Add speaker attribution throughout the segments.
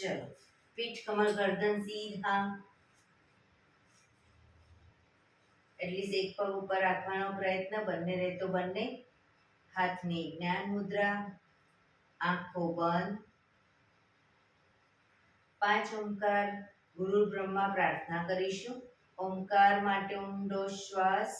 Speaker 1: ચલો, પીઠ કમર ગરદન સીધા, એટલીસ્ટ એક પગ ઉપર રાખવાનો પ્રયત્ન, બંને રહે તો બંને. હાથની જ્ઞાન મુદ્રા, આંખો બંધ. 5 ઓમકાર ગુરુ બ્રહ્મા પ્રાર્થના કરીશું. ઓમકાર માટે ઊંડો શ્વાસ.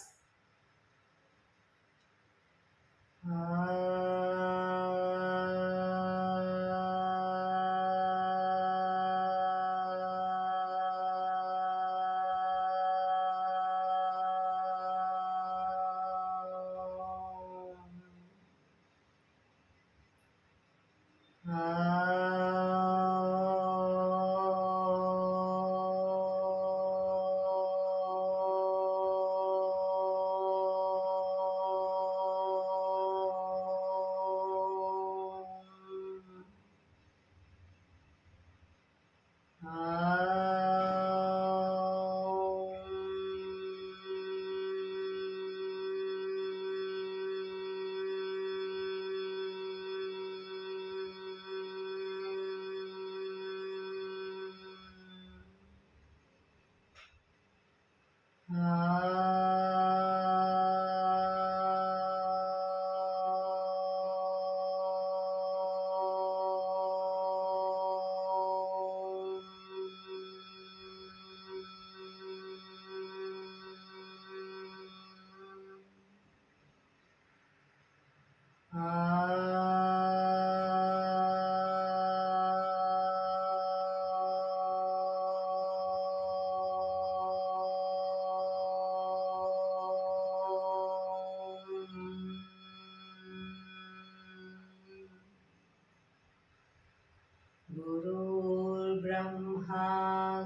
Speaker 1: गुरुर्ब्रह्मा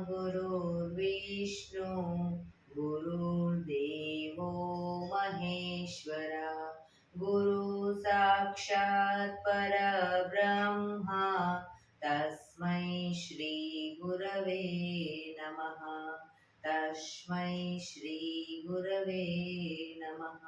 Speaker 1: गुरुर्विष्णु गुरुर्देवो महेश्वरा गुरु साक्षात् परब्रह्मा तस्मै श्री गुरवे नमः तस्मै श्री गुरवे नमः।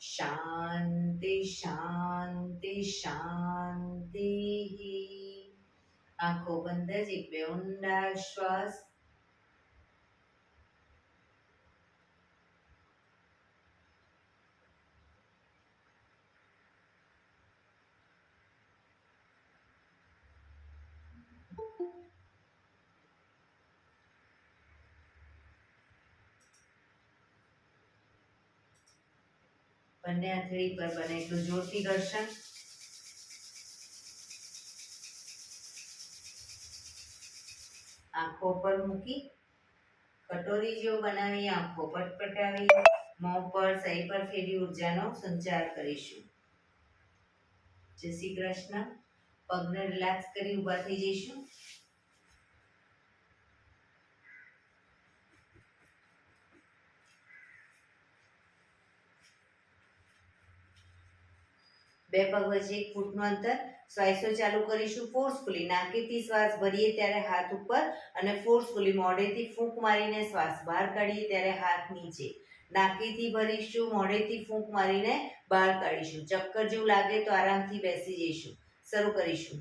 Speaker 1: शांति शांति शांति। आंखों बंद, जीभे ऊंडा श्वास। બંને હથેળી પર બને એટલું જોરથી ઘર્ષણ. આંખો પર મૂકી કટોરી જેવું બનાવી આંખો પટપટાવી મોં પર સહી પર ફેરી ઉર્જાનો સંચાર કરીશું. જય શ્રી કૃષ્ણ. પગને રિલેક્સ કરી ઊભા થઈ જઈશું. બે પગ વચ્ચે 1 ફૂટનું અંતર. શ્વાસો ચાલુ કરીશું ફોર્સફુલી. નાકેથી શ્વાસ ભરીએ ત્યારે હાથ ઉપર અને ફોર્સફુલી મોઢેથી ફૂંક મારીને શ્વાસ બહાર કાઢીએ ત્યારે હાથ નીચે. નાકેથી ભરીશું, મોઢેથી ફૂંક મારીને બહાર કાઢીશું. ચક્કર જેવું લાગે તો આરામથી બેસી જઈશું. શરૂ કરીશું.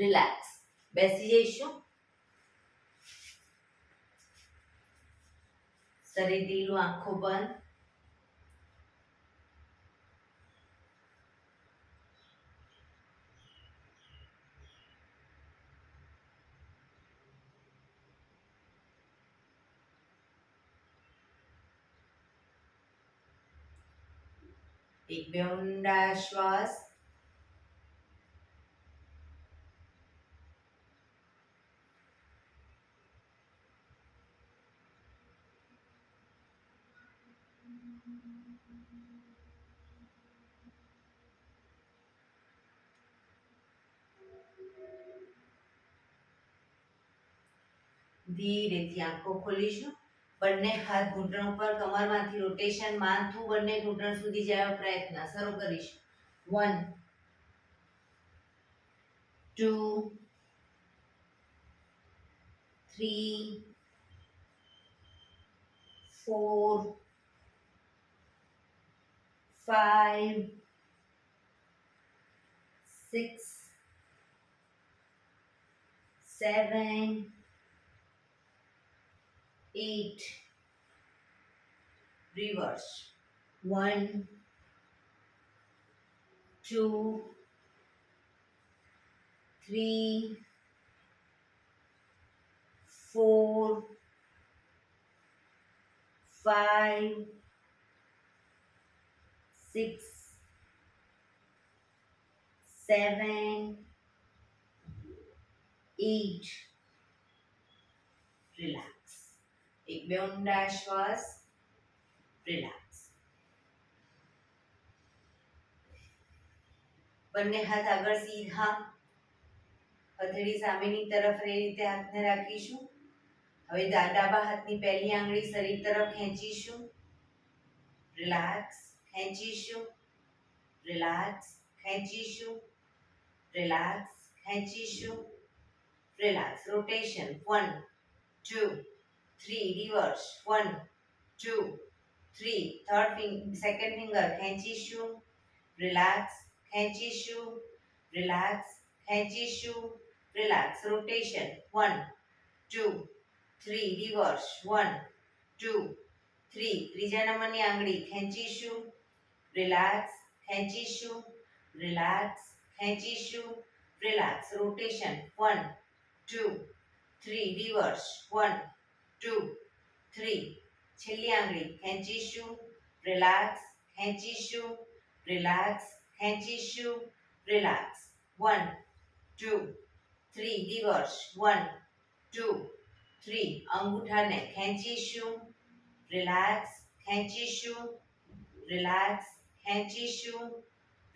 Speaker 1: રિલેક્સ. બેસી જઈશું. શરીર ઢીલું, આંખો બંધ. એક બે ઊંડા શ્વાસ. ધીરેથી આંખો ખોલીશું. બંને હાથ ઘૂંટણ ઉપર, કમરમાંથી રોટેશન, માથું બંને ઘૂંટણ સુધી જાય પ્રયત્ન શરૂ કરીશું. 1 2 3 4 5 6 7 8. Reverse. 1 2 3 4 5 6 7 8. રિલેક્સ. એક બે ઊંડા શ્વાસ. રિલેક્સ. બંને હાથ આગળ સીધા, હથેળી સામેની તરફ એ રીતે હાથને રાખીશું. હવે ડાબા હાથની પહેલી આંગળી શરીર તરફ ખેંચીશું. રિલેક્સ. ખેંચીશું. રિલેક્સ. ખેંચીશું. રિલેક્સ. ખેંચીશું. Relax. Rotation. 1 2 3. Reverse. 1 2 3. Second finger ખેંચીશું. રિલેક્સ. ખેંચીશું. રિલેક્સ. ખેંચીશું. રિલેક્સ. રોટેશન. 1 2 3. રિવર્સ. 1 2 3. ત્રીજા નંબરની આંગળી ખેંચીશું. રિલેક્સ. ખેંચીશું. રિલેક્સ. ખેંચીશું. રિલેક્સ. રોટેશન. 1 2 3. રિવર્સ. 1 2 3. છેલ્લી આંગળી ખેંચીશું. રિલેક્સ. ખેંચીશું. રિલેક્સ. ખેંચીશું. રિલેક્સ. 1 2 3. રિવર્સ. 1 2 3. અંગૂઠાને ખેંચીશું. રિલેક્સ. ખેંચીશું. રિલેક્સ. ખેંચીશું.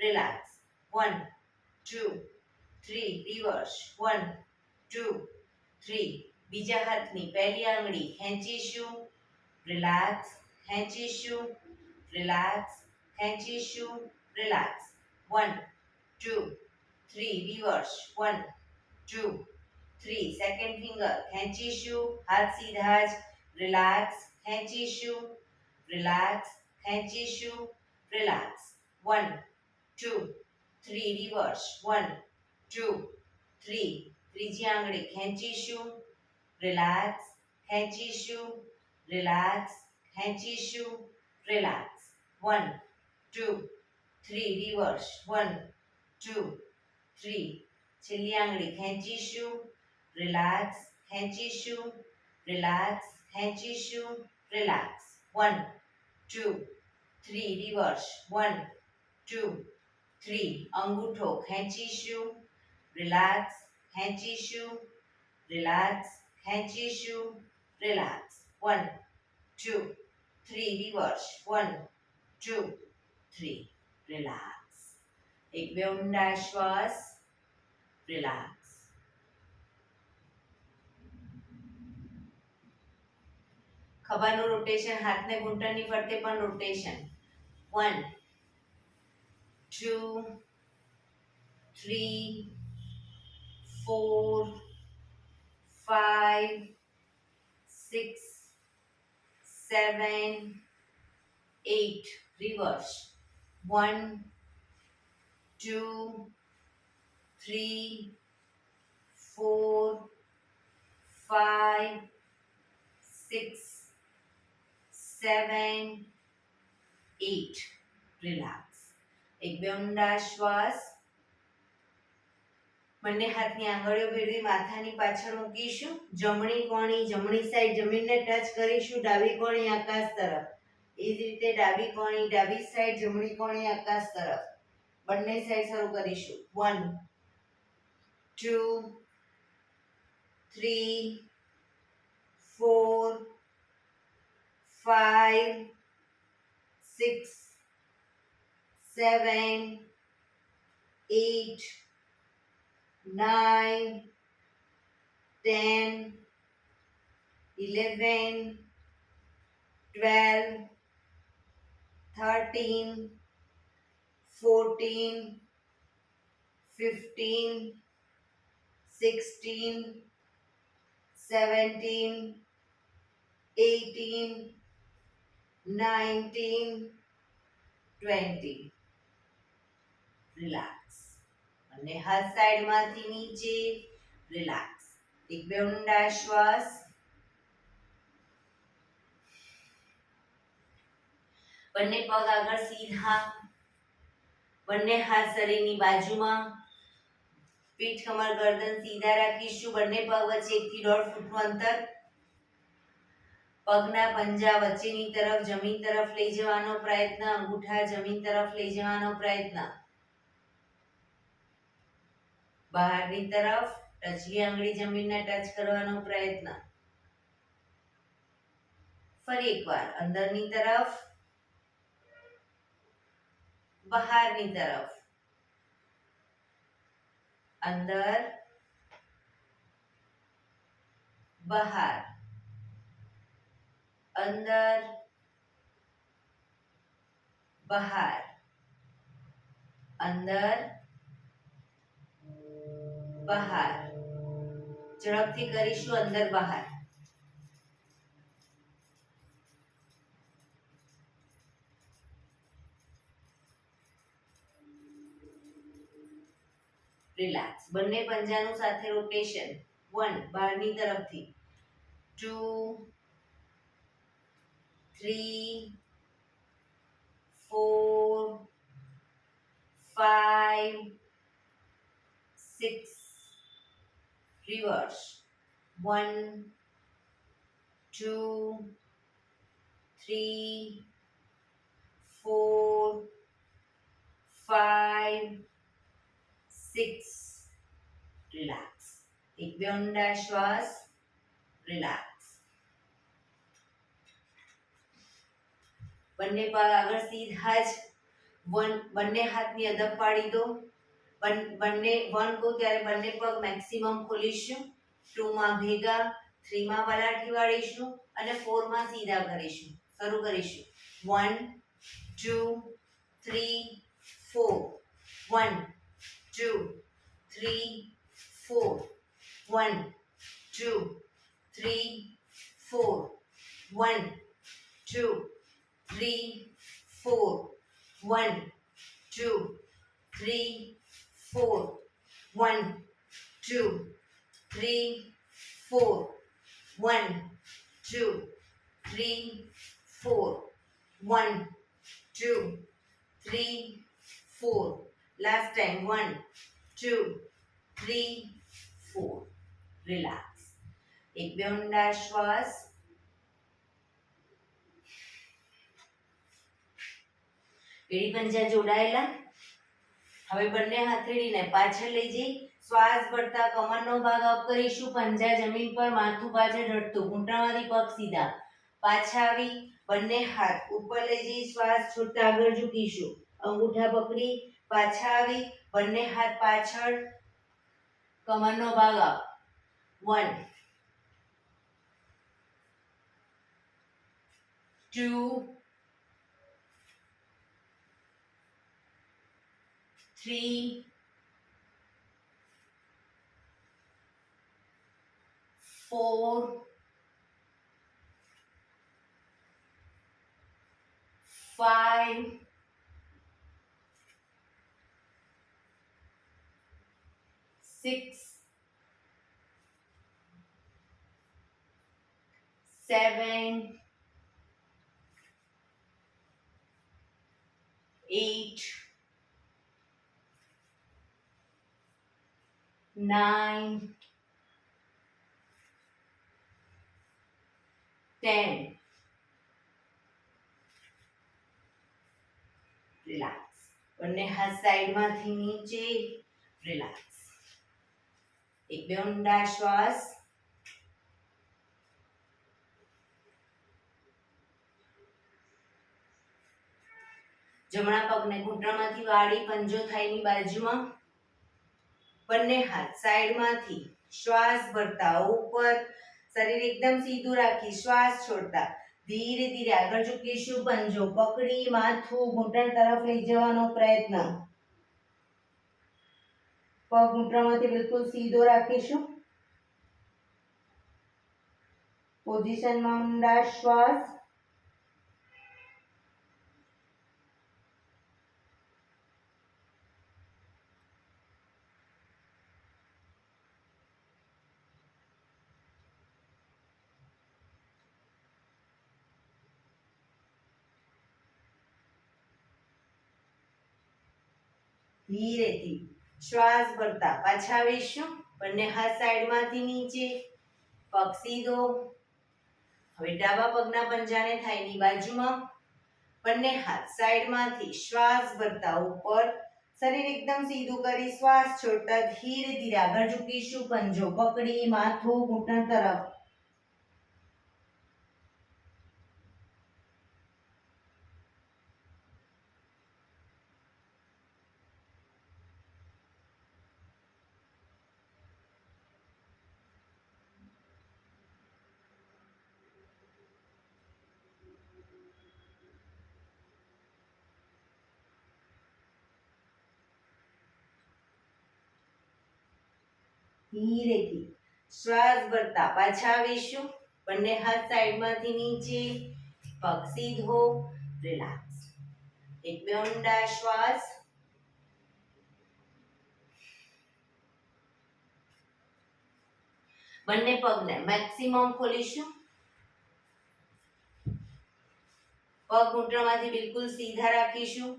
Speaker 1: રિલેક્સ. 1 2 3. રિવર્સ. 1 2 3. બીજા હાથની પહેલી આંગળી ખેંચીશું. રિલેક્સ. ખેંચીશું. રિલેક્સ. ખેંચીશું. રિલેક્સ. 1 2 3. રિવર્સ. 1 2 3. સેકન્ડ ફિંગર ખેંચીશું. હાથ સીધા જ. રિલેક્સ. ખેંચીશું. રિલેક્સ. ખેંચીશું. રિલેક્સ. 1 2 3. રિવર્સ. 1 2 3. ત્રીજી આંગળી ખેંચીશું. રિલેક્સ. ખેંચીશું. રિલેક્સ. ખેંચીશું. રિલેક્સ. 1 2 3. રિવર્સ. 1 2 3. છેલ્લી આંગળી ખેંચીશું. રિલેક્સ. ખેંચીશું. રિલેક્સ. ખેંચીશું. રિલેક્સ. 1 2 3. રિવર્સ. 1 2 3. અંગૂઠો ખેંચીશું. રિલેક્સ. ખેંચીશું. રિલેક્સ. ખેંચીશું. રિલેક્સ. 1 2 3. રિવર્સ. 1 2 3. રિલેક્સ. એક બે ઊંડા શ્વાસ. રિલેક્સ. ખભાનું રોટેશન, હાથને ઘૂંટણની ફરતે પણ રોટેશન. 1 2 3 4 5 6 7 8. Reverse. 1 2 3 4 5 6 7 8 રિલેક્સ. એક બે ઊંડા શ્વાસ. બંને હાથની આંગળીઓ ભેળવી માથાની પાછળ મૂકીશું. જમણી કોણી જમણી સાઈડ જમીનને ટચ કરીશું. ડાબી કોણી આકાશ તરફ. એ જ રીતે ડાબી કોણી ડાબી સાઈડ જમણી કોણી આકાશ તરફ. બંને સાઈડ શરૂ કરીશું. 1 2 3 4 5 6 7 8 9 10 11 12 13 14 15 16 17 18 19 20 રિલેક્સ. અને હાથ સાઈડમાંથી નીચે રિલેક્સ. એક બે ઊંડા શ્વાસ. બંને પગ આગળ સીધા. બંને હાથ શરીરની બાજુમાં. પીઠ કમર ગરદન સીધા રાખીશું. બંને પગ વચ્ચે 1 થી 1.5 ફૂટનું અંતર. પગના પંજા વચ્ચેની તરફ જમીન તરફ લઈ જવાનો પ્રયત્ન. અંગૂઠા જમીન તરફ લઈ જવાનો પ્રયત્ન. બહારની તરફ ટચલી આંગળી જમીનને ટચ કરવાનો પ્રયત્ન. ફરી એકવાર અંદરની તરફ બહારની તરફ. અંદર બહાર. અંદર બહાર. અંદર બહાર. ઝડપથી કરીશું. અંદર બહાર. રિલેક્સ. બંને પંજાનું સાથે રોટેશન. 1 બહારની તરફથી. 2 3 4 5 6 રિવર્સ. 1 2 3 4 5 6 રિલેક્સ. એક બે ઊંડા શ્વાસ. રિલેક્સ. બંને પગ આગળ સીધા જ. બંને હાથની અદબ પાડી દો. બંને 1 કહું ત્યારે બંને પગ મેક્સિમમ ખોલીશું. 2 માં ભેગા. 3 માં પલાઠી વાળીશું અને 4 માં સીધા કરીશું. શરૂ કરીશું. 1 2 3 4 1 2 3 4 1 2 3 4 1 2 3 4 1 2 3 4 1 2 3 4 1 2 3 4 1 2 3 4. Last time. 1 2 3 4. રિલેક્સ. એક બે ઊંડા શ્વાસ. એડી પંજા જોડાયેલા. હવે બંને હથેળીને પાછળ લઈ જઈ શ્વાસ ભરતા કમરનો ભાગ અપ કરીશું. પંજા જમીન પર, માથું પાછળ ઢળતું. ઘૂંટણમાંથી પગ સીધા. પાછા આવી બંને હાથ ઉપર લઈ જઈ શ્વાસ છોડતા આગળ ઝૂકીશું. અંગૂઠા પકડી પાછા આવી બંને હાથ પાછળ. કમરનો ભાગ અપ. 1 2 3 4 5 6 7 8 9 10 રિલેક્સ બંને હાથ સાઈડમાંથી નીચે રિલેક્સ એક બે ઊંડા શ્વાસ જમણા પગને ઘૂંટણમાંથી વાળી પંજો થાઈની બાજુમાં બંને હાથ સાઈડમાંથી શ્વાસ ભરતા ઉપર શરીર એકદમ સીધું રાખી શ્વાસ છોડતા ધીરે ધીરે આગળ ઝૂકીશું પંજો પકડી માથું ઘૂંટણ તરફ લઈ જવાનો પ્રયત્ન પગ ઘૂંટણમાંથી બિલકુલ સીધો રાખીશું પોઝિશનમાં ઊંડા શ્વાસ ધીરેથી શ્વાસ ભરતા પાછા આવીશું બંને હાથ સાઈડમાંથી નીચે પગ સીધો હવે ડાબા પગના પંજાને થાઈની બાજુમાં બંને હાથ સાઈડમાંથી શ્વાસ ભરતા ઉપર શરીર એકદમ સીધું કરી શ્વાસ છોડતા ધીરે ધીરે આગળ ઝૂકીશું પંજો પકડી માથું ઘૂંટણ તરફ ધીરેથી શ્વાસ ભરતા પાછા આવીશું બંને હાથ સાઈડમાંથી નીચે પગ સીધો રિલેક્સ એક બે ઊંડા શ્વાસ બંને પગને મેક્સિમમ ખોલીશું પગ ઘૂંટણમાંથી બિલકુલ સીધા રાખીશું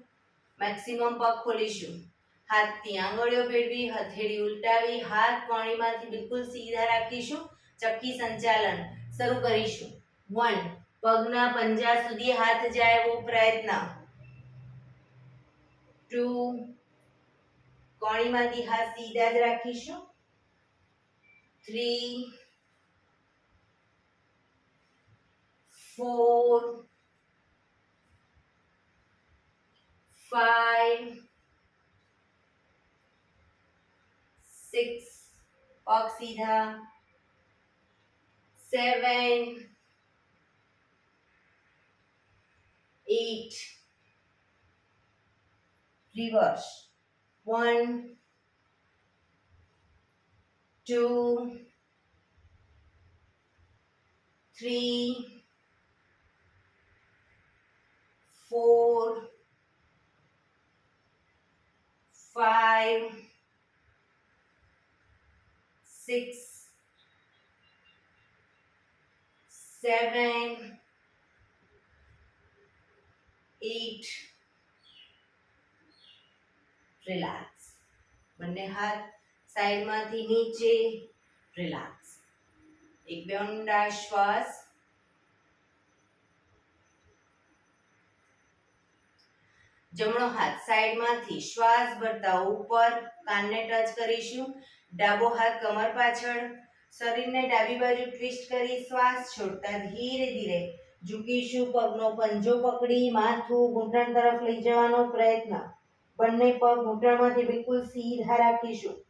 Speaker 1: મેક્સિમમ પગ ખોલીશું હાથની આંગળીઓ ભેળવી હથેળી ઉલટાવી હાથ કોણીમાંથી બિલકુલ સીધા રાખીશું ચક્કી સંચાલન શરૂ કરીશું 1 પગના પંજા સુધી હાથ જાય એવો પ્રયત્ન 2 કોણીમાંથી હાથ સીધા જ રાખીશું 3 4 5 6 પગ સીધા 7 8 reverse 1 2 3 4 5 6 7 8 રિલેક્સ બંને હાથ સાઈડમાંથી નીચે રિલેક્સ એક બે ઊંડા શ્વાસ જમણો હાથ સાઈડમાંથી શ્વાસ ભરતા ઉપર કાનને ટચ કરીશું ડાબો હાથ કમર પાછળ શરીરને ડાબી બાજુ ટ્વિસ્ટ કરી શ્વાસ છોડતા ધીરે ધીરે ઝૂકીશું પગનો પંજો પકડી માથું ઘૂંટણ તરફ લઈ જવાનો પ્રયત્ન બંને પગ ઘૂંટણમાંથી બિલકુલ સીધા રાખીશું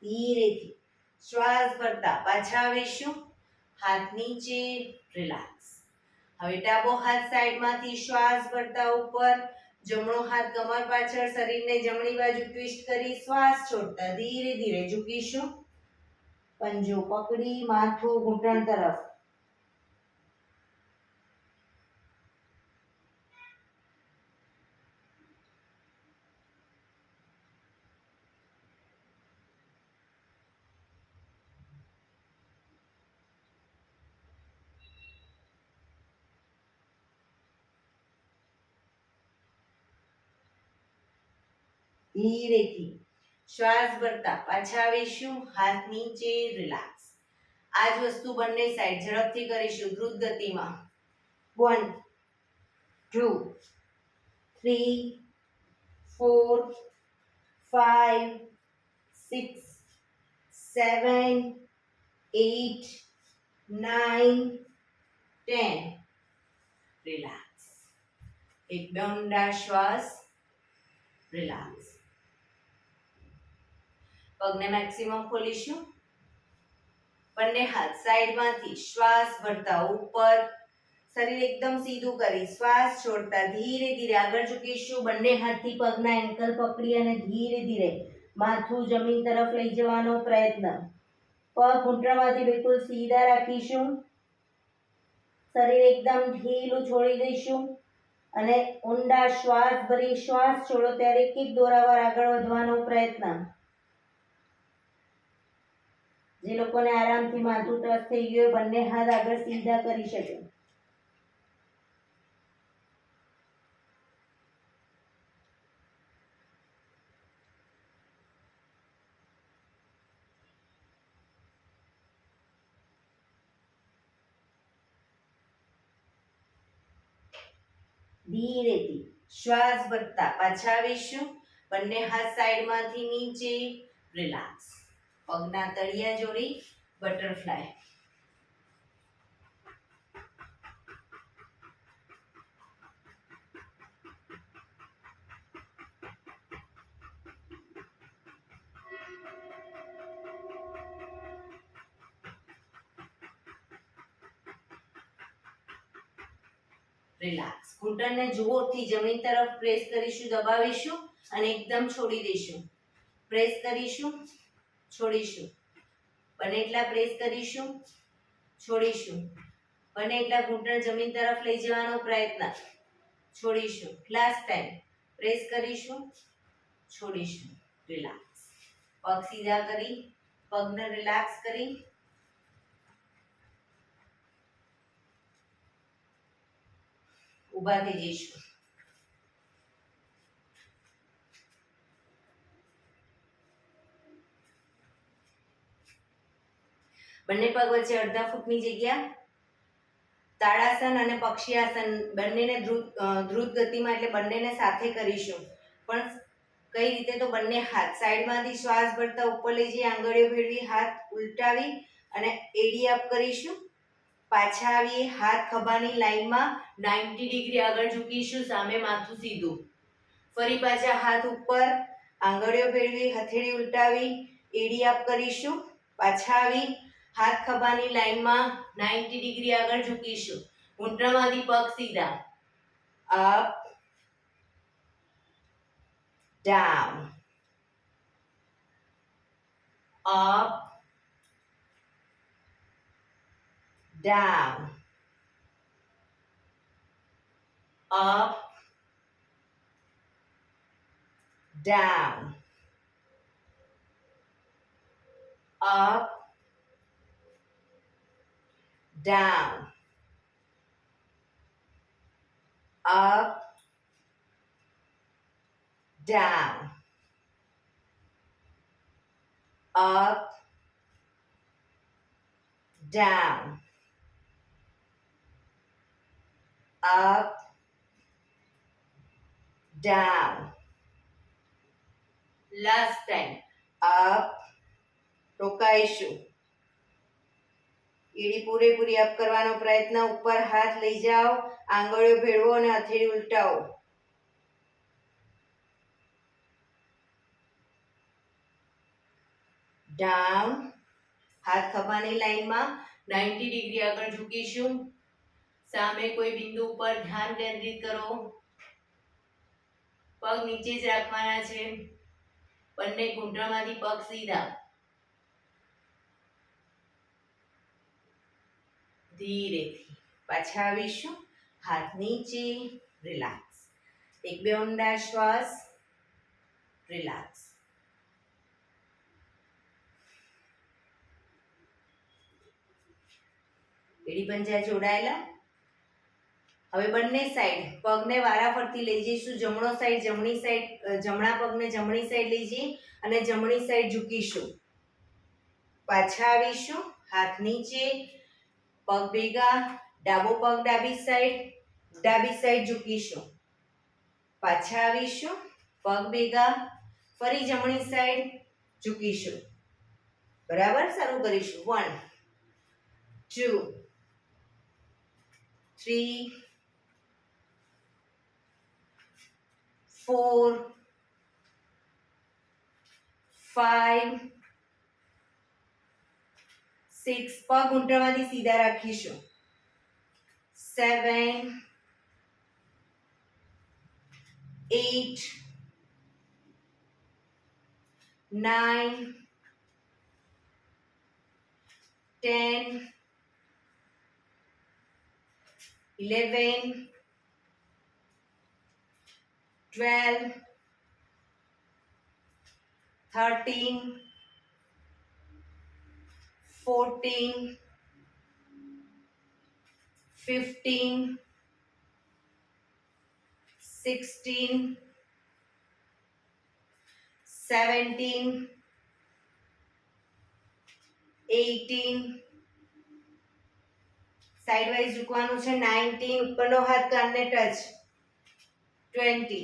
Speaker 1: ધીરેથી શ્વાસ ભરતા પાછા આવીશું હાથ નીચે રિલેક્સ હવે ડાબો હાથ સાઈડમાંથી શ્વાસ ભરતા ઉપર જમણો હાથ કમર પાછળ શરીરને જમણી બાજુ ટ્વિસ્ટ કરી શ્વાસ છોડતા ધીરે ધીરે ઝૂકીશું પંજો પકડી માથું ઘૂંટણ તરફ. ધીરેથી શ્વાસ ભરતા પાછા આવીશું. હાથ નીચે, રિલેક્સ. આ જ વસ્તુ બંને સાઈડ ઝડપથી કરીશું દ્રુત ગતિમાં. 1 2 3 4 5 6 7 8 9 10. રિલેક્સ. એકદમ ઊંડા શ્વાસ. રિલેક્સ. પગને મેક્સિમમ ખોલીશું. બંને હાથ સાઈડમાંથી શ્વાસ ભરતા ઉપર. શરીર એકદમ સીધું કરી શ્વાસ છોડતા ધીરે ધીરે આગળ ઝૂકીશું. બંને હાથથી પગના એન્કલ પકડી અને ધીરે ધીરે માથું જમીન તરફ લઈ જવાનો પ્રયત્ન. પગ ઘૂંટણમાંથી બિલકુલ સીધા રાખીશું. શરીર એકદમ ઢીલું છોડી દઈશું અને ઊંડા શ્વાસ ભરી શ્વાસ છોડો ત્યારે એક એક દોરાવાર આગળ વધવાનો પ્રયત્ન. જે લોકોને આરામથી માથું ટચ થઈ ગયું બંને હાથ આગળ સીધા કરી શકે. ધીરેથી શ્વાસ ભરતા પાછા આવીશું. બંને હાથ સાઈડમાંથી નીચે. રિલેક્સ. પગના તળિયા જોડી બટરફ્લાય. રિલેક્સ. ઘૂંટણને જોરથી જમીન તરફ પ્રેસ કરીશું, દબાવીશું અને એકદમ છોડી દઈશું. પ્રેસ કરીશું, છોડીશું. બને એટલા પ્રેસ કરીશું, છોડીશું. બને એટલા ઘૂંટણ જમીન તરફ લઈ જવાનો પ્રયત્ન. છોડીશું. લાસ્ટ ટાઈમ પ્રેસ કરીશું, છોડીશું. રિલેક્સ. પગ સીધા કરી પગને રિલેક્સ કરી ઊભા થઈ જઈશું. બંને પગ વચ્ચે અડધા ફૂટની જગ્યા. તાળાસન અને પક્ષી આસન બંનેને દ્રુત ગતિમાં એટલે બંનેને સાથે કરીશું. પણ કઈ રીતે તો બંને હાથ સાઈડમાંથી શ્વાસ ભરતા ઉપર લઈ જઈ આંગળીઓ ભેળવી હાથ ઉલટાવી અને એડી અપ કરીશું. પાછા આવીએ. હાથ ખભાની લાઈનમાં 90 ડિગ્રી આગળ ઝૂકીશું. સામે માથું સીધું. ફરી પાછા હાથ ઉપર આંગળીઓ ભેળવી હથેળી ઉલટાવી એડી અપ કરીશું. પાછા આવી હાથ ખભાની લાઈનમાં 90 ડિગ્રી આગળ ઝૂકીશું. ઘૂંટણમાંથી પગ સીધા. Up down, up down, up, down, up, down, up, down, up, down, up, down. Last time. up. રોકાઈશું. એડી પૂરેપૂરી અપ કરવાનો પ્રયત્ન. ઉપર હાથ લઈ જાઓ, આંગળીઓ ભેળવો અને હથેળી ઉલટાવો. ડાઉન. હાથ ખભાની લાઈનમાં 90 ડિગ્રી આગળ ઝૂકીશું. સામે કોઈ બિંદુ ઉપર ધ્યાન કેન્દ્રિત કરો. પગ નીચે જ રાખવાના છે. બંને ઘૂંટણમાંથી પગ સીધા. ધીરેથી. પાછા આવીશું. હાથ નીચે, રિલેક્સ. એક બે ઊંડા શ્વાસ, રિલેક્સ. એડી પંજા જોડાયેલા. હવે બંને સાઈડ પગને વારાફરતી લઈ જઈશું. જમણો સાઈડ જમણી સાઈડ, જમણા પગને જમણી સાઈડ લઈ જઈ અને જમણી સાઈડ ઝૂકીશું. પાછા આવીશું. હાથ નીચે, પગ ભેગા, ડાબો પગ ડાબી સાઈડ ઝૂકીશું. પાછા આવીશું. પગ ભેગા, ફરી જમણી સાઈડ ઝૂકીશું. બરાબર. શરૂ કરીશું. 1 2 3 4 5 6. પગ ઊંટામાંથી સીધા રાખીશું. 7 8 9 10 11 12 13 14 15 16 17 18 સાઈડ વાઇઝ ઝૂકવાનું છે. 19 ઉપરનો હાથ કાનને ટચ. 20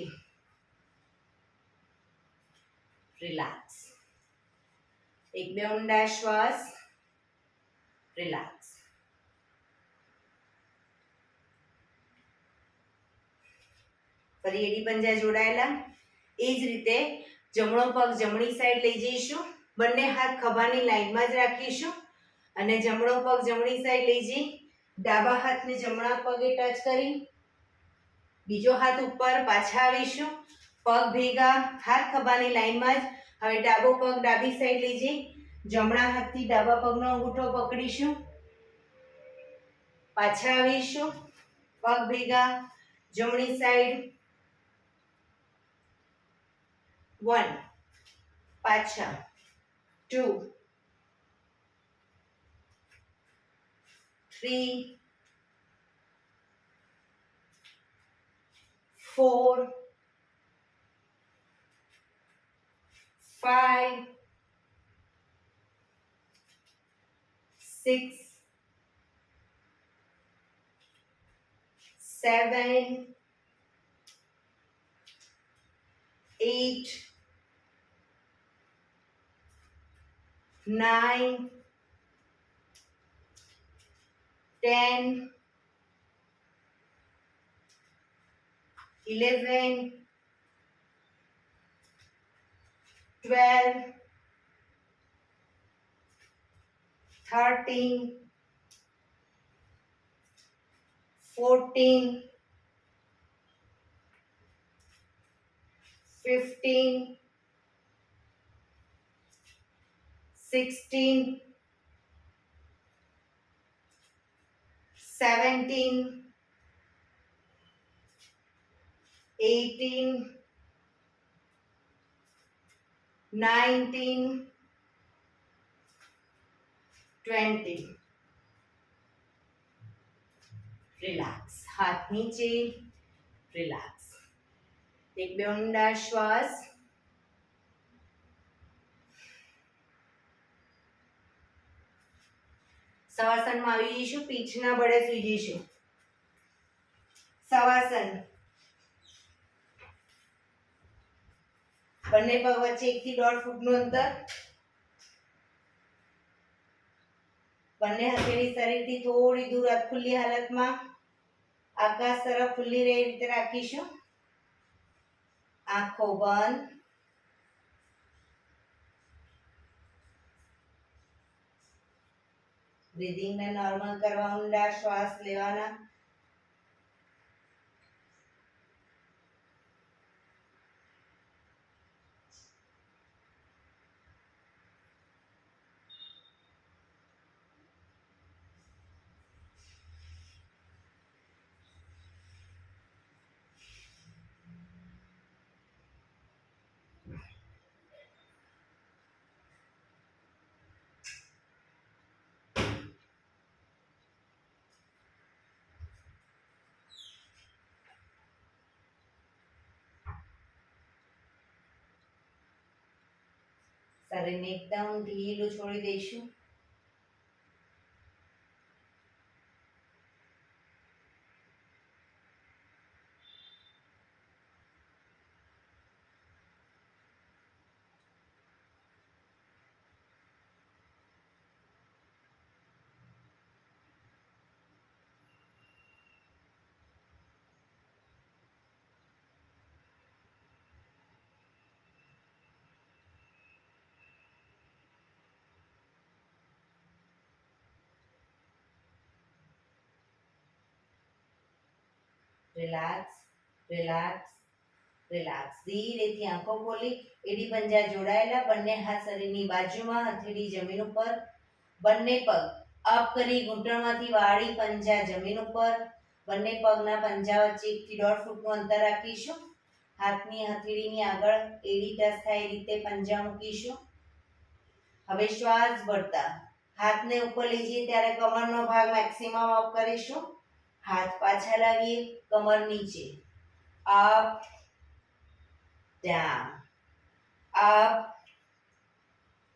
Speaker 1: રિલેક્સ. એક બે ઊંડા શ્વાસ, રિલેક્સ. ફરી એડી પંજા જોડાયેલા. એ જ રીતે જમણો પગ જમણી સાઈડ લઈ જઈશું. બંને હાથ ખભાની લાઈનમાં જ રાખીશું અને જમણો પગ જમણી સાઈડ લઈ જઈ ડાબા હાથને જમણા પગે ટચ કરી બીજો હાથ ઉપર. પાછા આવીશું. પગ ભેગા, હાથ ખભાની લાઈનમાં જ. હવે ડાબો પગ ડાબી સાઈડ લઈ જઈ જમણા હાથથી ડાબા પગનો અંગૂઠો પકડીશું. પાછા આવીશું. પગ ભેગા, જમણી સાઈડ. 1 પાછા 2 3 4 5 6 7 8 9 10 11 12 13 14 15 16 17 18 19 20 રિલેક્સ. હાથ નીચે, રિલેક્સ. એક બે ઊંડા શ્વાસ. સવાસનમાં આવી જઈશું. પીઠના બળે સૂઈ જઈશું. સવાસન. બંને પગ વચ્ચે 1 થી 1.5 ફૂટનું અંતર. બંને હથેળી શરીરથી થોડી દૂર ખુલ્લી હાલતમાં આકાશ તરફ ખુલ્લી રહે એ રીતે રાખીશું. આંખો બંધ. બ્રીધિંગને નોર્મલ કરવા ઊંડા શ્વાસ લેવાના. શરીરને એકદમ ઢીલું છોડી દઈશું. Relax, relax, relax. ધીરેથી આંખો ખોલી, એડી પંજા જોડાયેલા, બંને હાથ શરીરની બાજુમાં, હથેળી જમીન ઉપર, બંને પગ અપ કરી ઘૂંટણમાંથી વાળી, પંજા જમીન ઉપર, બંને પગના પંજા વચ્ચે 1 થી 1.5 ફૂટનું અંતર રાખીશું. હાથની હથેળીની આગળ એડી ટચ થાય એ રીતે પંજા મૂકીશું. હવે શ્વાસ ભરતા હાથને ઉપર લઈ જઈએ ત્યારે કમરનો ભાગ મેક્સિમમ અપ કરીશું. હાથ પાછા લાવીએ, કમર નીચે, up down, up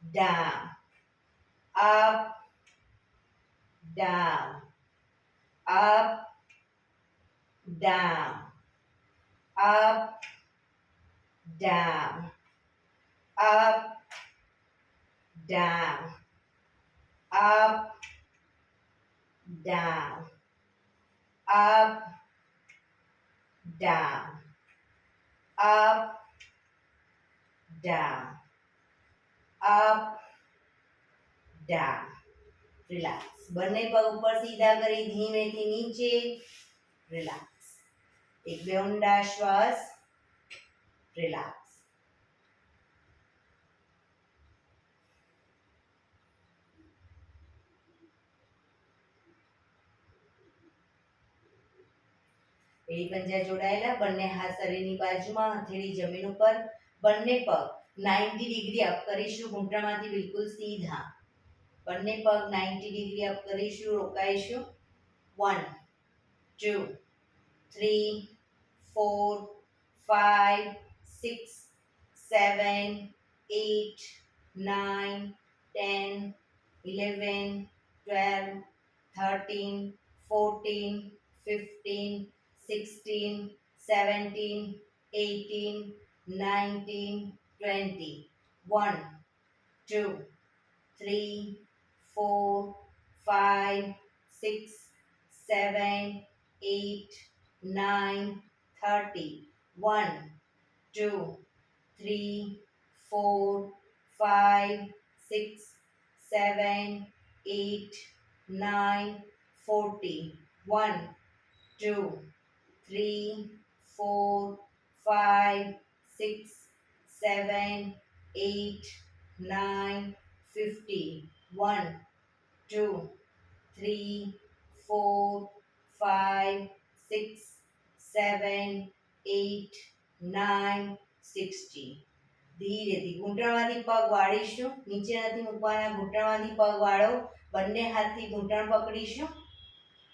Speaker 1: down, up down, up down, up down, up down, up down, up down, up down, up down. Relax. બંને પગ ઉપર સીધા કરી ધીમેથી નીચે. રિલેક્સ. એક બે ઊંડા શ્વાસ. રિલેક્સ. એડી પંજા જોડાયેલા, બંને હાથ શરીરની બાજુમાં, હથેળી જમીન ઉપર, બંને પગ 90 ડિગ્રી અપ કરીશું, ઘૂંટણમાંથી બિલકુલ સીધા. બંને પગ 90 ડિગ્રી અપ કરીશું, રોકાઈશું. 1 2 3 4 5 6 7 8 9 10 11 12 13 14 15 16 17 18 19 20. 1 2 3 4 5 6 7 8 9 30. 1 2 3 4 5 6 7 8 9 40. 1 2 3 4 5 6 7 8 9 50. 1 2 3 4 5 6 7 8 9 60. ધીરેથી ઘૂંટણમાંથી પગ વાળીશું, નીચે નથી મૂકવાના, ઘૂંટણમાંથી પગ વાળો, બંને હાથથી ઘૂંટણ પકડીશું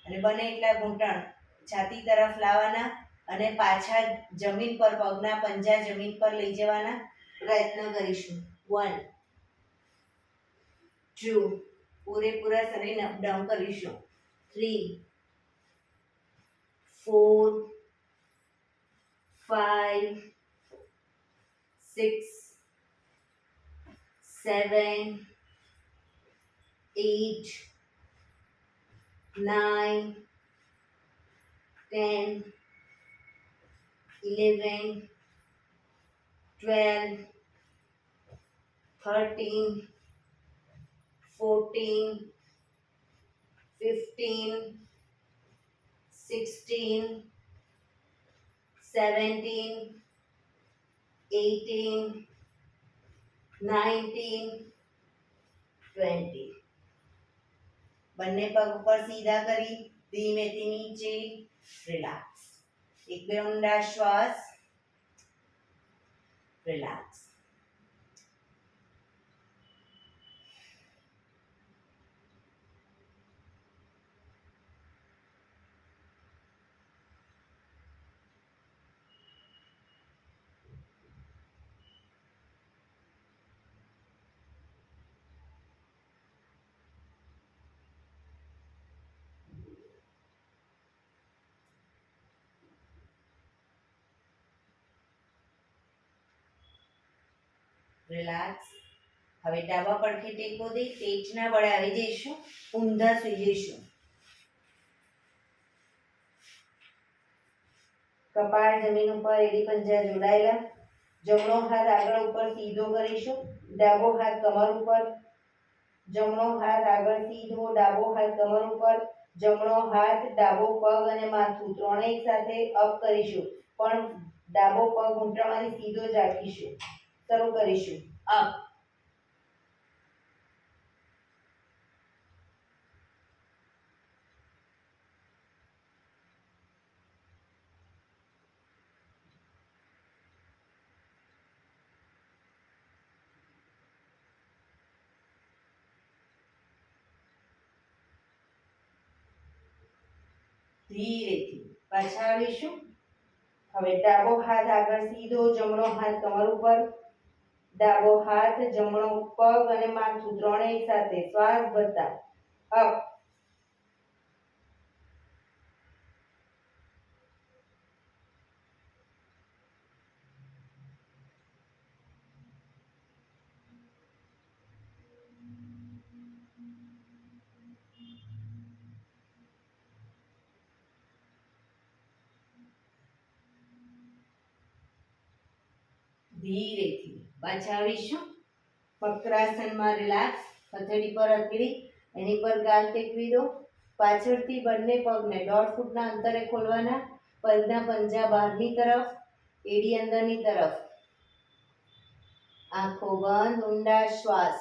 Speaker 1: અને બને એટલા ઘૂંટણ છાતી તરફ લાવવાના અને પાછા જમીન પર, પગના પંજા જમીન પર લઈ જવાના પ્રયત્ન કરીશું. 1 2 પૂરેપૂરા શરીરને અપ ડાઉન કરીશું. 3 4 5 6 7 8 9 10 11 12 13 14 15 16 17 18 19 20. બંને પગ ઉપર સીધા કરી ધીમેથી નીચે. રિલેક્સ. એક બે ઊંડા શ્વાસ. રિલેક્સ. રિલેક્સ. હવે ડાબા પડખે ટેકો દઈ પેટના બળે આવી જઈશું, ઊંધા સુઈ જઈશું. કપાળ જમીન ઉપર, એડી પંજા જોડાયેલા. જમણો હાથ આગળ ઉપર સીધો કરીશું, ડાબો હાથ કમર ઉપર. જમણો હાથ આગળ સીધો, ડાબો હાથ કમર ઉપર. જમણો હાથ, ડાબો પગ અને માથું ત્રણેય એક સાથે અપ કરીશું, પણ ડાબો પગ ઘૂંટણમાંથી સીધો જ રાખીશું. શરૂ કરીશું. અપ. ધીરેથી પાછા આવીશું. હવે ડાબો હાથ આગળ સીધો, જમણો હાથ કમર ઉપર. ડાબો હાથ, જમણો પગ અને માથું ત્રણેય એક સાથે શ્વાસ ભરતા અપ. ધીરેથી પાછા આવીશું. વક્રાસનમાં રિલેક્સ. હથેળી પર હથેળી, એની પર ગાલ ટેકવી દો. પાછળથી બંને પગને 1.5 ફૂટના અંતરે ખોલવાના. પગના પંજા બહારની તરફ, એડી અંદરની તરફ. આંખો બંધ, ઊંડા શ્વાસ.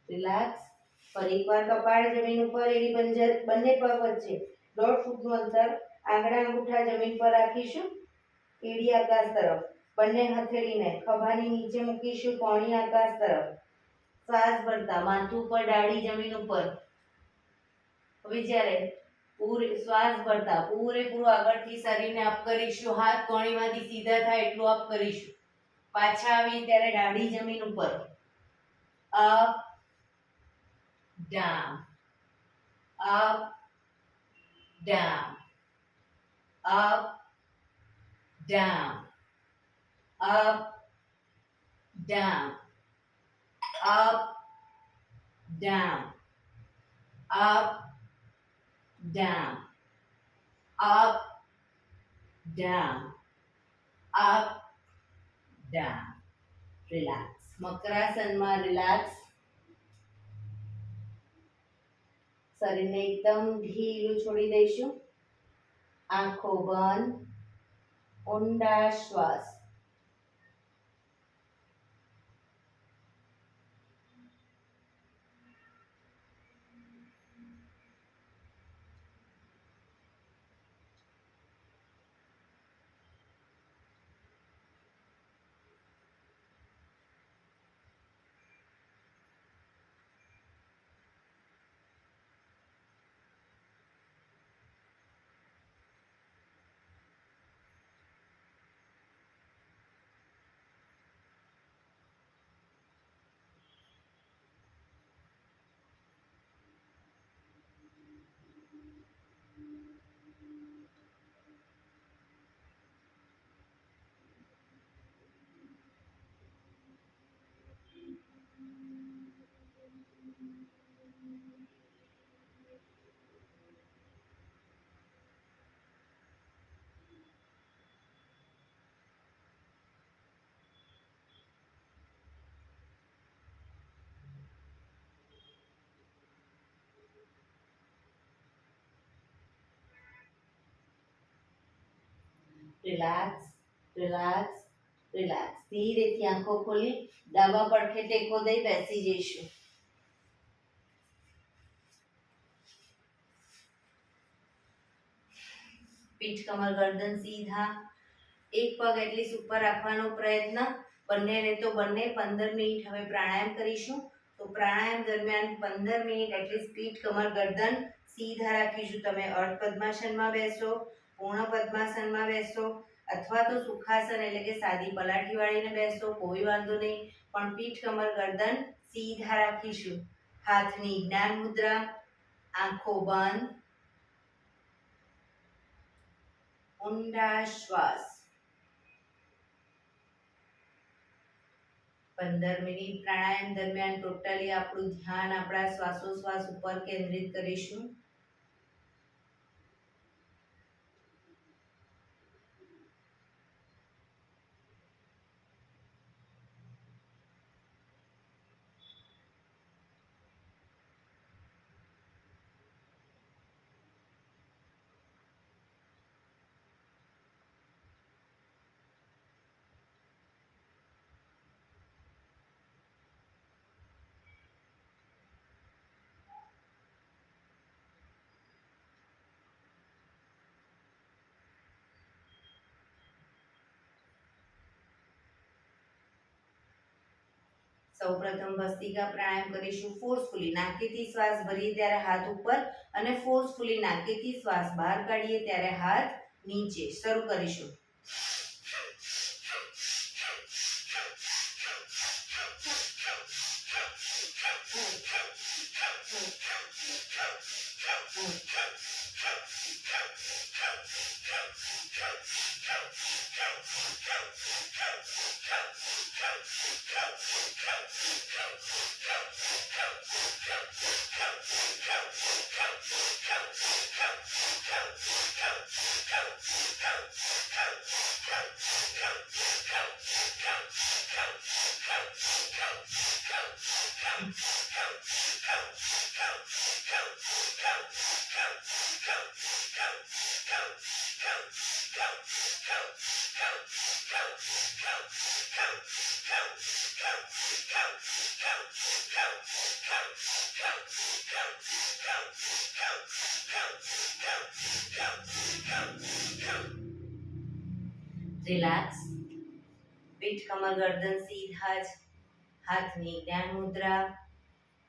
Speaker 1: રિલેક્સ. ફરી એકવાર કપાળ જમીન ઉપર, એડી પંજા બંને પગ વચ્ચે 1.5 ફૂટનું અંતર. આંગળા અંગૂઠા જમીન પર રાખીશું, એડી આકાશ તરફ. બંને હથેળીને ખભાની નીચે મૂકીશું, કોણી આકાશ તરફ. શ્વાસ ભરતા માથું ઉપર, દાઢી જમીન ઉપર. હવે જ્યારે શ્વાસ ભરતા પૂરેપૂરું આગળથી શરીરને અપ કરીશું. હાથ કોણીમાંથી સીધા થાય એટલું અપ કરીશું. પાછા આવી ત્યારે દાઢી જમીન ઉપર. Up, down, up, down, up, down, up, down, up, down, up, down, up, down, up, down. Relax. મકરાસનમાં રિલેક્સ. શરીરને એકદમ ઢીલું છોડી દઈશું. આંખો બંધ, ઊંડા શ્વાસ. Relax, relax, relax. ધીરેથી આંખો ખોલી ડાબા પડખે ટેકો દઈ બેસી જઈશું. પીઠ કમર ગરદન સીધા. એક પગ એટલીસ્ટ ઉપર રાખવાનો પ્રયત્ન. બંનેને તો બંને 15 મિનિટ હવે પ્રાણાયામ કરીશું. તો પ્રાણાયામ દરમિયાન 15 મિનિટ એટલીસ્ટ પીઠ કમર ગરદન સીધા રાખીશું. તમે અર્ધ પદ્માસનમાં બેસો, પૂર્ણ પદ્માસનમાં બેસો, અથવા તો સુખાસન એટલે કે સાદી પલાઠી વાળીને બેસો, કોઈ વાંધો નહીં. પણ પીઠ કમર ગરદન સીધા રાખીશું. હાથની જ્ઞાન મુદ્રા, આંખો બંધ, ઊંડા શ્વાસ. 15 મિનિટ પ્રાણાયામ દરમિયાન ટોટલી આપણું ધ્યાન આપણા શ્વાસોશ્વાસ ઉપર કેન્દ્રિત કરીશું. સૌપ્રથમ ભસ્ત્રિકા પ્રાણાયામ કરીશું. ફોર્સફુલી નાકેથી શ્વાસ ભરીએ ત્યારે હાથ ઉપર અને ફોર્સફુલી નાકેથી શ્વાસ બહાર કાઢીએ ત્યારે હાથ નીચે. શરૂ કરીશું. રિલેક્સ. પીઠ કમર ગરદન સીધા જ. હાથની જ્ઞાન મુદ્રા,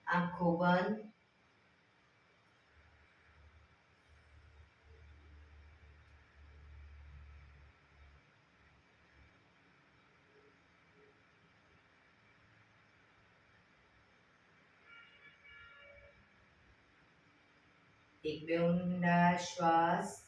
Speaker 1: આંખો બંધ. એક બે ઊંડા શ્વાસ.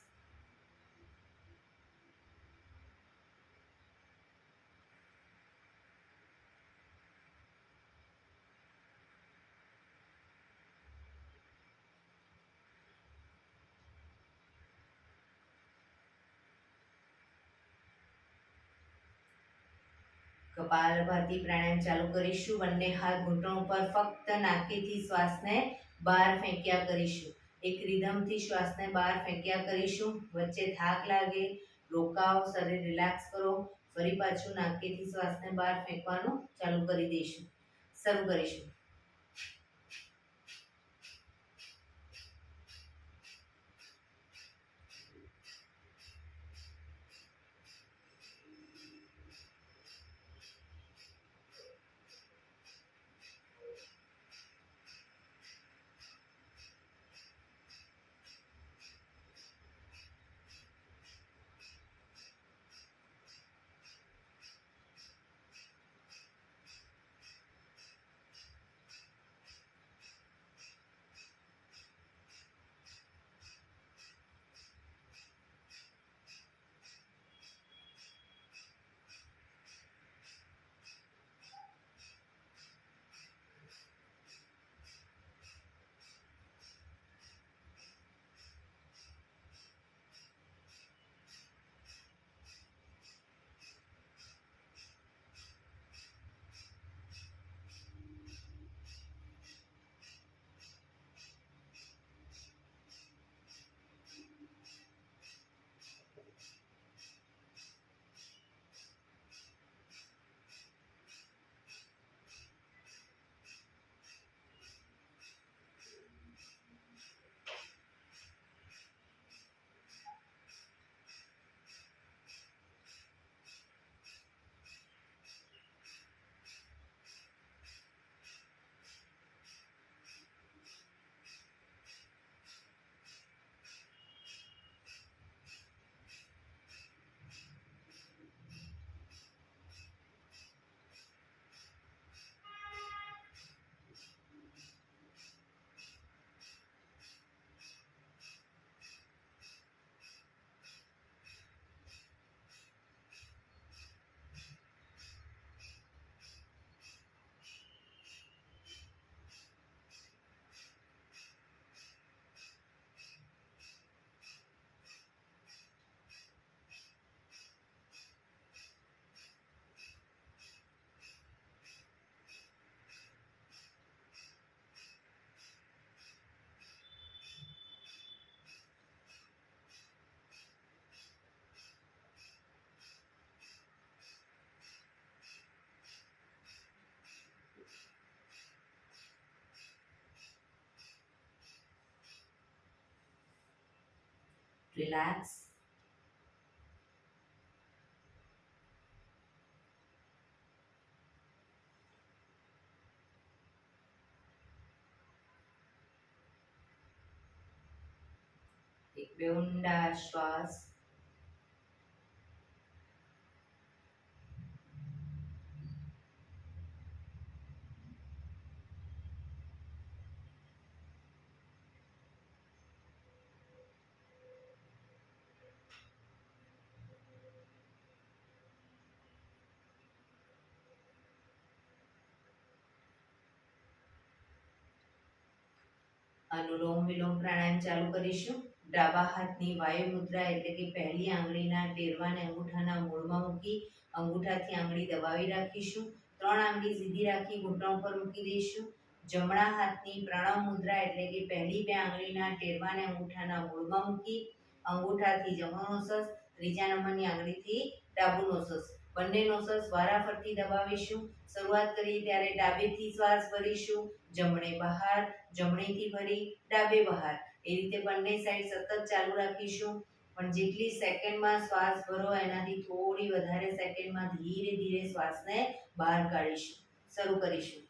Speaker 1: કપાલભાતિ પ્રાણાયામ ચાલુ કરીશું. બંને હાથ ઘૂંટણ ઉપર, ફક્ત નાકેથી શ્વાસને બહાર ફેંક્યા કરીશું. એક રિધમથી શ્વાસને બહાર ફેંક્યા કરીશું. વચ્ચે થાક લાગે, રોકાઓ, શરીર રિલેક્સ કરો. ફરી પાછું નાકેથી શ્વાસને બહાર ફેંકવાનું ચાલુ કરી દઈશું. શરૂ કરીશું. relax. એક બે ઊંડા શ્વાસ. અનુલોમ વિલોમ પ્રાણાયામ ચાલુ કરીશું. ડાબા હાથની વાયુ મુદ્રા એટલે કે પહેલી આંગળીના ટેરવાને અંગૂઠાના મૂળમાં મૂકી અંગૂઠાથી આંગળી દબાવી રાખીશું. 3 આંગળી સીધી રાખી ઘૂંટણ પર મૂકી દઈશું. જમણા હાથની પ્રણવ મુદ્રા એટલે કે પહેલી 2 આંગળીના ટેરવાને અંગૂઠાના મૂળમાં મૂકી અંગૂઠાથી જમણો નોસસ, ત્રીજા નંબરની આંગળીથી ડાબુ નોસસ, બંને નોસસ વારાફરતી દબાવીશું. શરૂઆત કરીએ ત્યારે ડાબેથી શ્વાસ ભરીશું, જમણે બહાર, જમણેથી ભરી ડાબે બહાર. એ રીતે બંને સાઈડ સતત ચાલુ રાખીશું. પણ જેટલી સેકન્ડમાં શ્વાસ ભરો એનાથી થોડી વધારે સેકન્ડમાં ધીરે ધીરે શ્વાસને બહાર કાઢીશું. શરૂ કરીશું.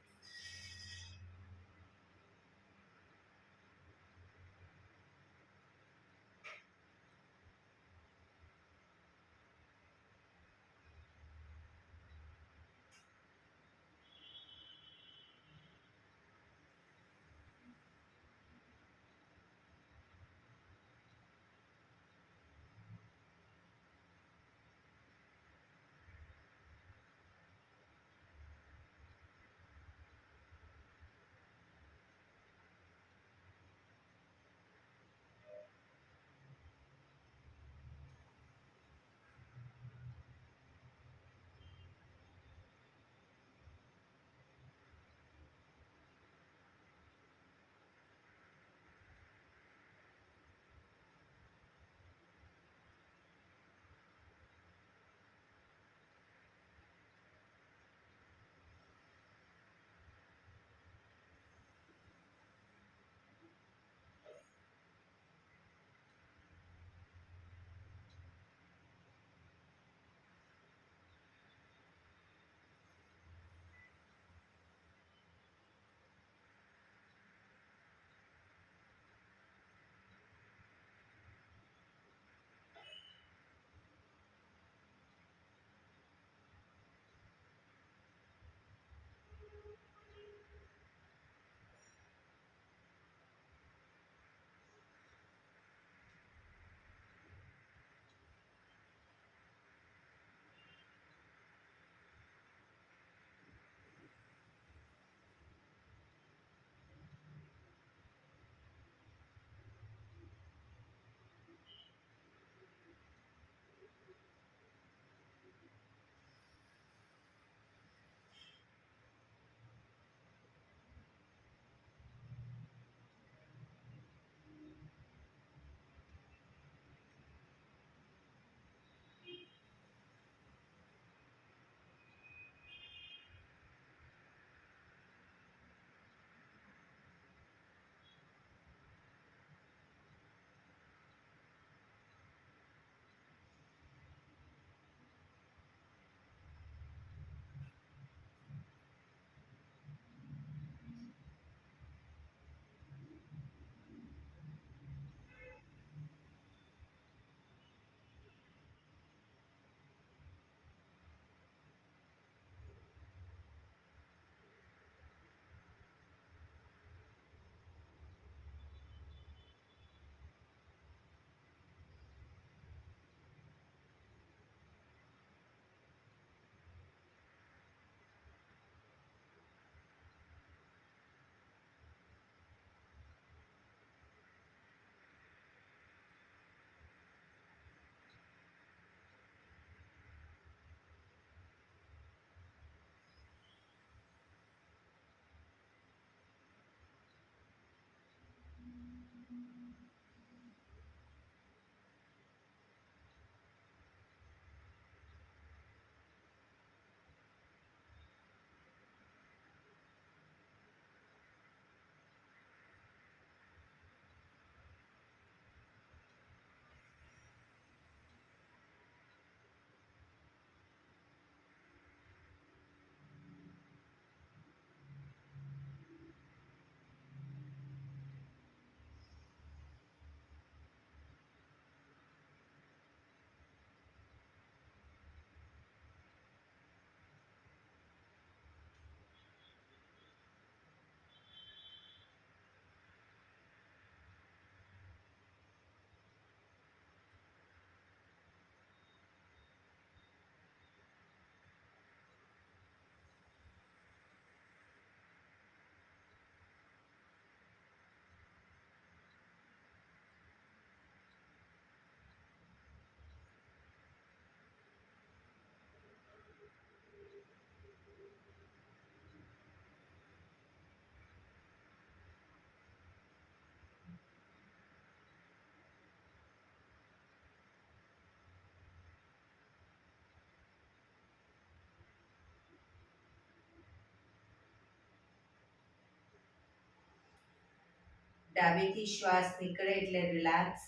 Speaker 1: ડાબેથી શ્વાસ નીકળે એટલે રિલેક્સ.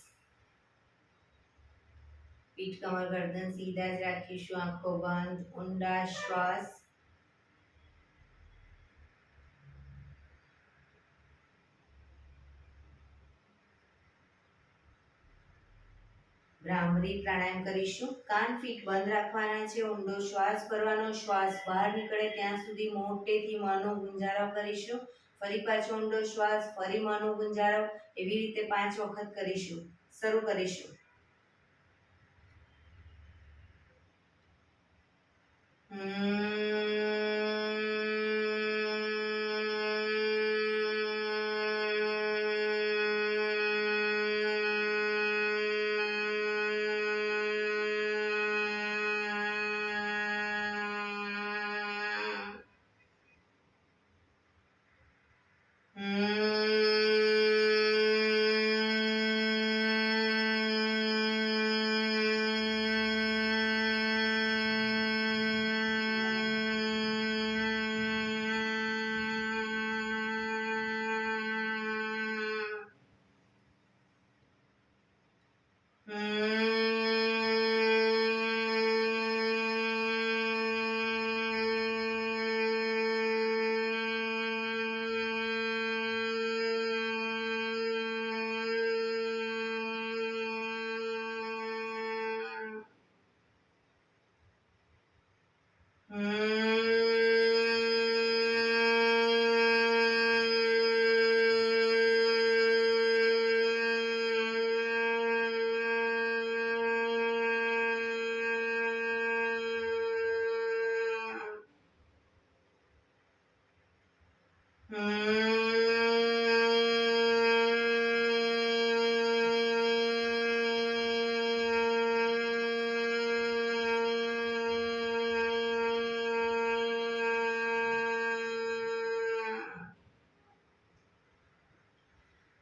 Speaker 1: પીઠ કમર ગરદન સીધા જ રાખીશું. આંખો બંધ. ઊંડા શ્વાસ. ભ્રામરી પ્રાણાયામ કરીશું. કાન ફીટ બંધ રાખવાના છે. ઊંડો શ્વાસ ભરવાનો. શ્વાસ બહાર નીકળે ત્યાં સુધી મોટેથી મોંનો ગુંજારો કરીશું. ફરી પાછો ઊંડો શ્વાસ. ફરી મોંનો ગુંજારો. એવી રીતે 5 વખત કરીશું. શરૂ કરીશું.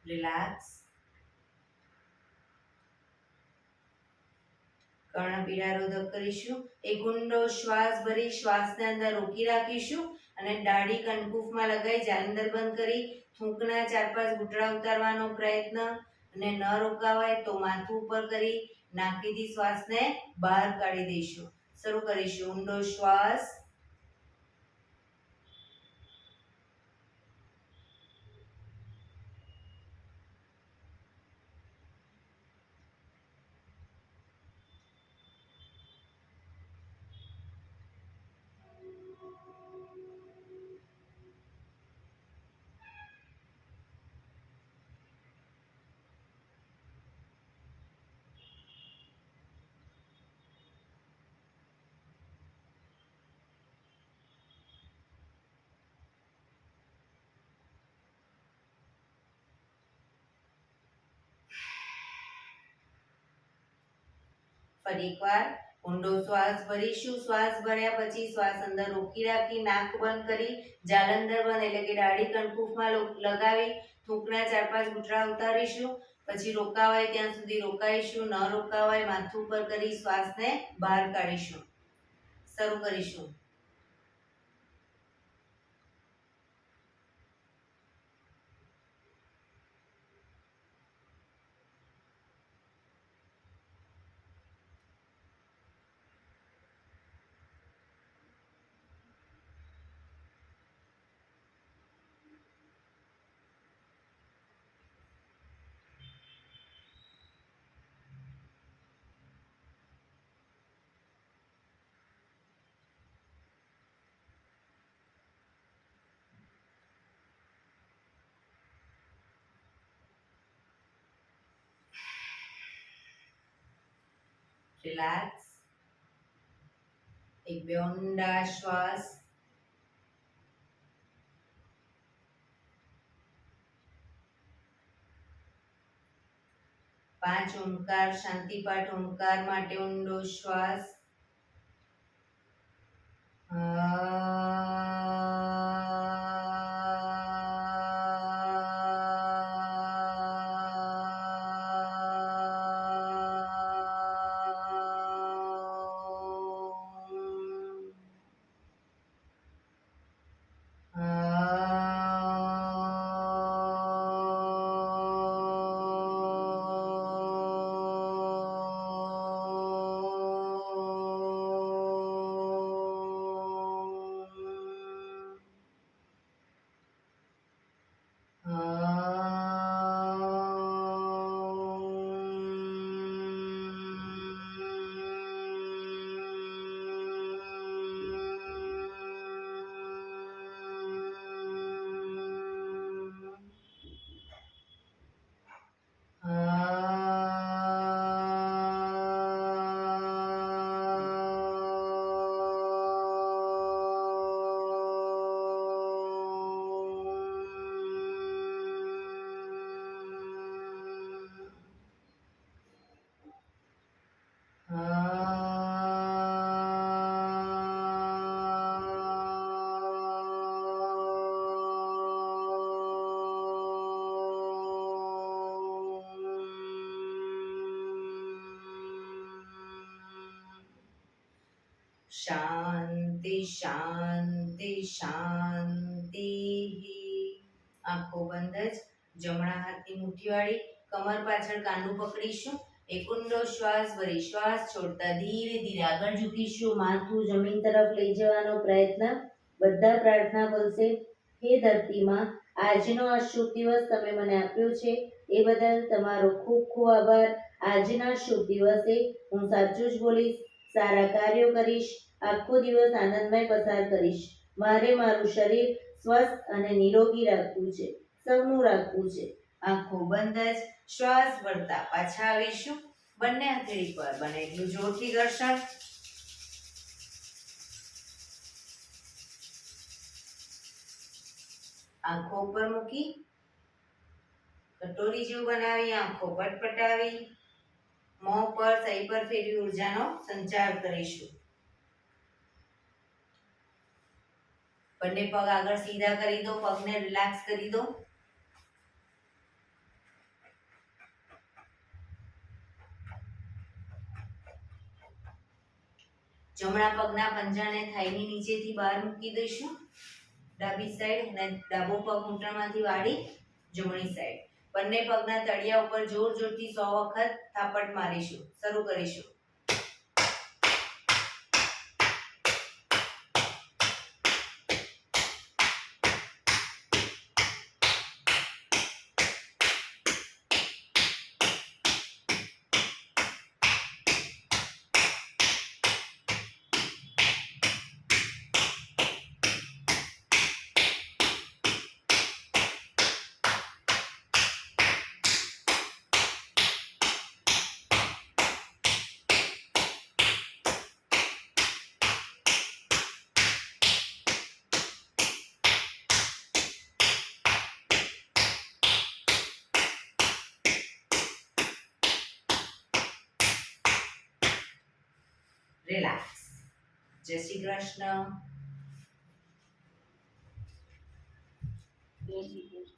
Speaker 1: રિલેક્સ. કર્ણપીડારોધક કરીશું. એક ઊંડો શ્વાસ ભરી શ્વાસને અંદર રોકી રાખીશું અને દાઢી કનકુફમાં લગાવી જાલંધર બંધ કરી થૂંકના 4-5 ઘૂંટડા ઉતારવાનો પ્રયત્ન અને ન રોકાવાય તો માથું ઉપર કરી નાકીથી શ્વાસને બહાર કાઢી દઈશું. શરૂ કરીશું. ઊંડો શ્વાસ. ફરી એકવાર ઊંડો શ્વાસ ભરીશું. શ્વાસ ભર્યા પછી શ્વાસ અંદર રોકી રાખી નાક બંધ કરી જાલંધર બંધ એટલે કે દાઢી કનકુફમાં લગાવી થૂંકના 4-5 ઘૂંટડા ઉતારીશું. પછી રોકાવાય ત્યાં સુધી રોકાઈશું. ન રોકાવાય માથું ઉપર કરી શ્વાસને બહાર કાઢીશું. શરૂ કરીશું. રિલેક્સ. એક બે ઊંડા શ્વાસ. 5 ઓમકાર શાંતિપાઠ ઓમકાર માટે ઊંડો શ્વાસ. શાંતિ શાંતિ શાંતિ. આંખો બંધ જ જમણા હાથની મુઠ્ઠી વાળી કમર પાછળ કાંડું પકડીશું. એક ઊંડો શ્વાસ ભરી શ્વાસ છોડતા ધીરે ધીરે આગળ ઝૂકીશું. માથું જમીન તરફ લઈ જવાનો પ્રયત્ન. બધા પ્રાર્થના કરશે, હે ધરતીમાં, આજનો આ શુભ દિવસ તમે મને આપ્યો છે એ બદલ તમારો ખૂબ ખૂબ આભાર. આજના શુભ દિવસે હું સાચું જ બોલીશ, સારા કાર્યો કરીશ, આખો દિવસ આનંદમય પસાર કરીશ. મારે મારું શરીર સ્વસ્થ અને નિરોગી રાખવું છે, સૌનું રાખવું છે. આંખો બંધ જ શ્વાસ ભરતા પાછા આવીશું. બંને હથેળી પર બને એટલું જોરથી ઘર્ષણ. આંખો ઉપર મૂકી કટોરી જેવું બનાવી આંખો પટપટાવી મોં પર સહી પર ફેરવી ઉર્જાનો સંચાર કરીશું. બંને પગ આગળ સીધા કરી દો, પગને રિલેક્સ કરી દો. જમણા પગના પંજાને થાઈની નીચેથી બહાર મૂકી દઈશું. ડાબી સાઈડ અને ડાબો પગ ઘૂંટણમાંથી વાળી જમણી સાઈડ. બંને પગના તળિયા ઉપર જોર જોરથી 100 વખત થાપટ મારીશું. શરૂ કરીશું. રિલેક્સ. જય શ્રી કૃષ્ણ.
Speaker 2: જય શ્રી કૃષ્ણ.